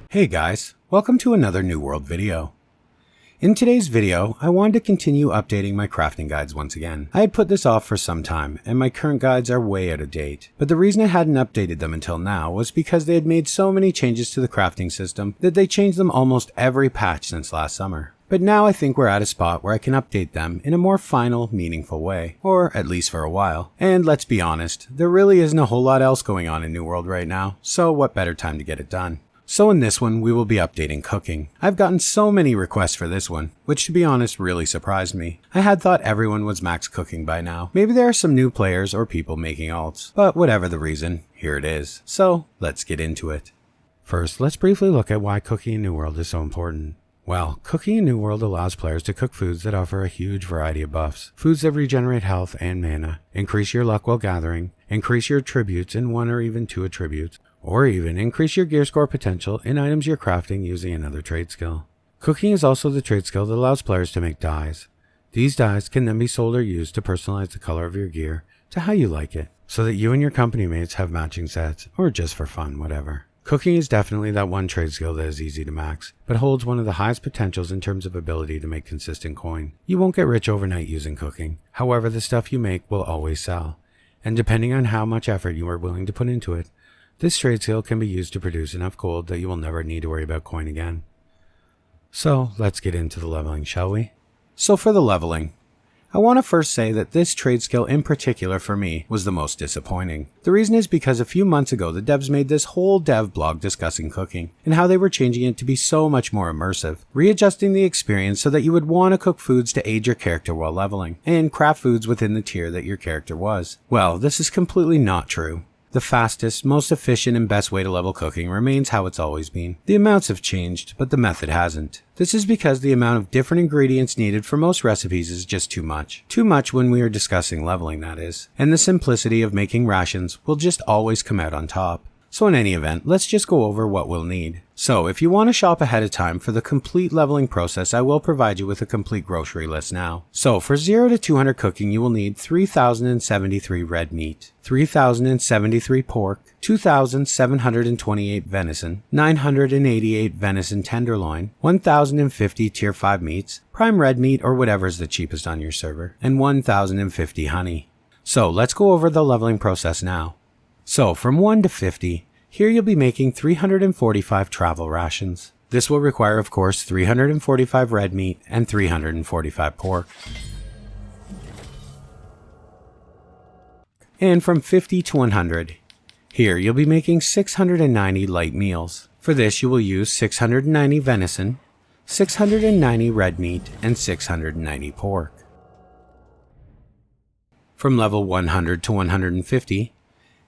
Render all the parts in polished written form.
Hey guys, welcome to another New World video. In today's video, I wanted to continue updating my crafting guides once again. I had put this off for some time, and my current guides are way out of date. But the reason I hadn't updated them until now was because they had made so many changes to the crafting system that they changed them almost every patch since last summer. But now I think we're at a spot where I can update them in a more final, meaningful way, or at least for a while. And let's be honest, there really isn't a whole lot else going on in New World right now, so what better time to get it done? So in this one, we will be updating cooking. I've gotten so many requests for this one, which to be honest really surprised me. I had thought everyone was max cooking by now. Maybe there are some new players or people making alts, but whatever the reason, here it is. So let's get into it. First, let's briefly look at why cooking in New World is so important. Well, cooking in New World allows players to cook foods that offer a huge variety of buffs. Foods that regenerate health and mana, increase your luck while gathering, increase your attributes in 1 or even 2 attributes, or even increase your gear score potential in items you're crafting using another trade skill. Cooking is also the trade skill that allows players to make dyes. These dyes can then be sold or used to personalize the color of your gear to how you like it, so that you and your company mates have matching sets, or just for fun, whatever. Cooking is definitely that one trade skill that is easy to max, but holds one of the highest potentials in terms of ability to make consistent coin. You won't get rich overnight using cooking, however the stuff you make will always sell, and depending on how much effort you are willing to put into it, this trade skill can be used to produce enough gold that you will never need to worry about coin again. So let's get into the leveling, shall we? So for the leveling, I want to first say that this trade skill in particular for me was the most disappointing. The reason is because a few months ago the devs made this whole dev blog discussing cooking and how they were changing it to be so much more immersive, readjusting the experience so that you would want to cook foods to aid your character while leveling, and craft foods within the tier that your character was. Well, this is completely not true. The fastest, most efficient, and best way to level cooking remains how it's always been. The amounts have changed, but the method hasn't. This is because the amount of different ingredients needed for most recipes is just too much. Too much when we are discussing leveling, that is. And the simplicity of making rations will just always come out on top. So in any event, let's just go over what we'll need. So if you want to shop ahead of time for the complete leveling process, I will provide you with a complete grocery list now. So for 0 to 200 cooking, you will need 3,073 red meat, 3,073 pork, 2,728 venison, 988 venison tenderloin, 1,050 tier 5 meats, prime red meat or whatever is the cheapest on your server, and 1,050 honey. So let's go over the leveling process now. So from 1 to 50, here you'll be making 345 travel rations. This will require, of course, 345 red meat and 345 pork. And from 50 to 100, here you'll be making 690 light meals. For this you will use 690 venison, 690 red meat, and 690 pork. From level 100 to 150,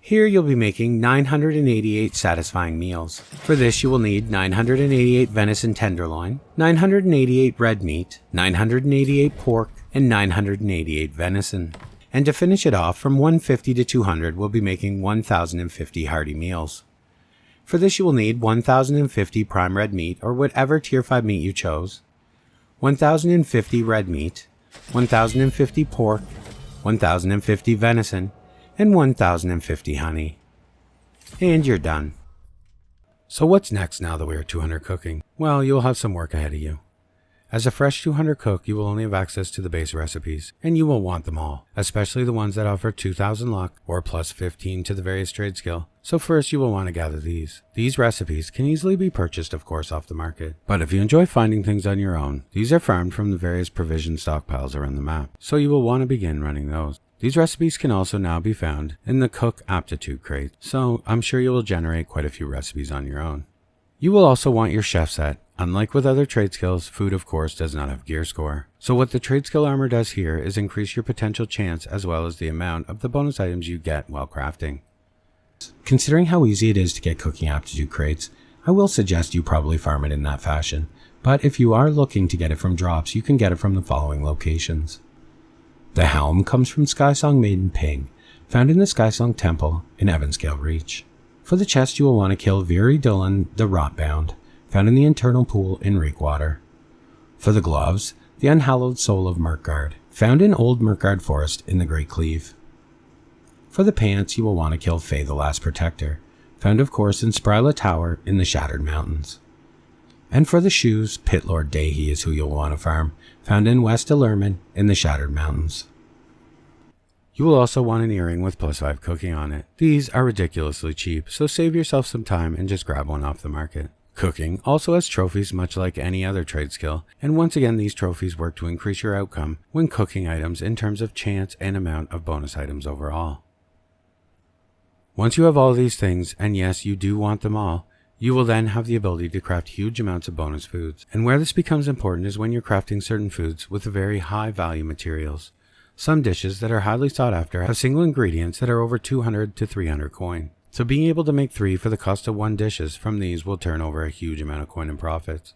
here you'll be making 988 satisfying meals. For this you will need 988 venison tenderloin, 988 red meat, 988 pork, and 988 venison. And to finish it off, from 150 to 200 we'll be making 1050 hearty meals. For this you will need 1050 prime red meat or whatever tier 5 meat you chose, 1050 red meat, 1050 pork, 1050 venison, and 1,050 honey. And you're done. So what's next now that we are 200 cooking? Well, you'll have some work ahead of you. As a fresh 200 cook, you will only have access to the base recipes, and you will want them all, especially the ones that offer 2,000 luck or plus 15 to the various trade skill. So first you will want to gather these. These recipes can easily be purchased, of course, off the market. But if you enjoy finding things on your own, these are farmed from the various provision stockpiles around the map, so you will want to begin running those. These recipes can also now be found in the Cook Aptitude crate, so I'm sure you will generate quite a few recipes on your own. You will also want your chef set. Unlike with other trade skills, food of course does not have gear score. So what the trade skill armor does here is increase your potential chance as well as the amount of the bonus items you get while crafting. Considering how easy it is to get cooking aptitude crates, I will suggest you probably farm it in that fashion, but if you are looking to get it from drops, you can get it from the following locations. The helm comes from Skysong Maiden Ping, found in the Skysong Temple in Evanscale Reach. For the chest you will want to kill Viri Dillon the Rotbound, found in the Internal Pool in Reekwater. For the gloves, the Unhallowed Soul of Mirkgard, found in Old Mirkgard Forest in the Great Cleave. For the pants you will want to kill Faye the Last Protector, found of course in Spryla Tower in the Shattered Mountains. And for the shoes, Pit Lord Dahi is who you'll want to farm, found in West Allurman in the Shattered Mountains. You will also want an earring with +5 cooking on it. These are ridiculously cheap, so save yourself some time and just grab one off the market. Cooking also has trophies much like any other trade skill, and once again these trophies work to increase your outcome when cooking items in terms of chance and amount of bonus items overall. Once you have all these things, and yes, you do want them all, you will then have the ability to craft huge amounts of bonus foods. And where this becomes important is when you're crafting certain foods with very high value materials. Some dishes that are highly sought after have single ingredients that are over 200 to 300 coin. So being able to make 3 for the cost of 1 dishes from these will turn over a huge amount of coin in profits.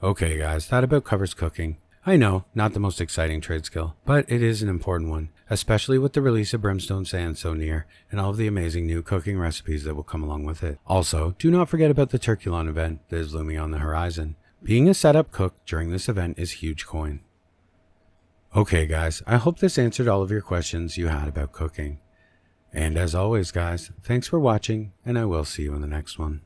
Okay guys, that about covers cooking. I know, not the most exciting trade skill, but it is an important one, especially with the release of Brimstone Sand so near and all of the amazing new cooking recipes that will come along with it. Also, do not forget about the Turkulon event that is looming on the horizon. Being a setup cook during this event is huge coin. Okay guys, I hope this answered all of your questions you had about cooking. And as always guys, thanks for watching, and I will see you in the next one.